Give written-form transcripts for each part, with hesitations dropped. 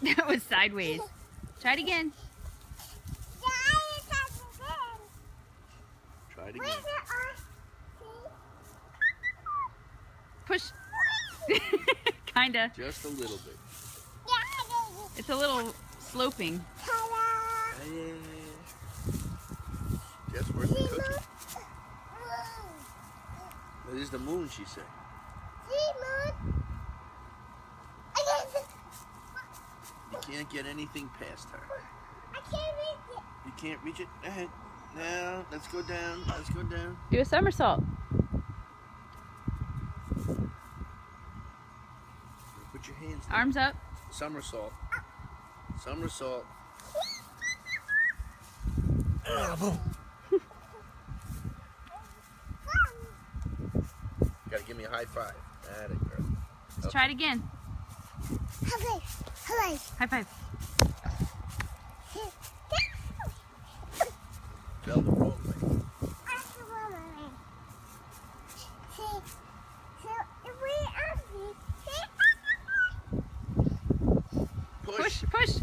That was sideways. Try it again. Try it again. Push. Kinda. Just a little bit. It's a little sloping. Yeah. Just worth the cookie. This is the moon, she said. You can't get anything past her. I can't reach it. You can't reach it? Ahead. Now, let's go down. Let's go down. Do a somersault. Put your hands down. Arms up. Somersault. Somersault. Gotta give me a high five. Atta girl. Let's try it again. Hooray. High five. Fell the wrong way. Push. Push.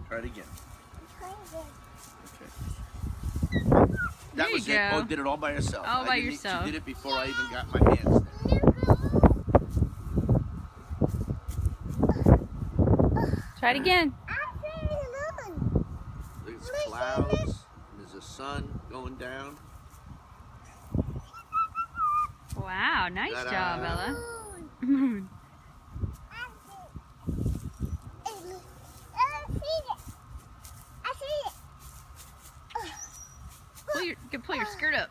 Try it again. Okay. There That you was it. go. Oh, did it all by herself. All by She yourself. did it before I even got my hands there. Try it again. There's clouds. And there's a sun going down. Wow, nice Ta-da. job, Ella. Moon. Pull your skirt up.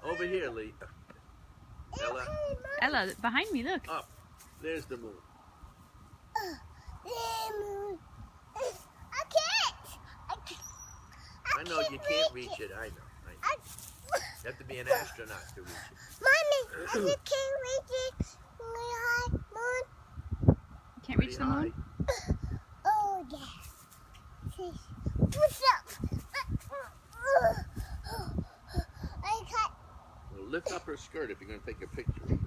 Over here, Lee. Ella. Ella, behind me, look. Up. There's the moon. I know you can't reach it. I know. You have to be an astronaut to reach it. Mommy, I can't reach it. Moon. Can't reach the moon? Oh, yeah. What's up? I cut. Well, lift up her skirt if you're going to take a picture.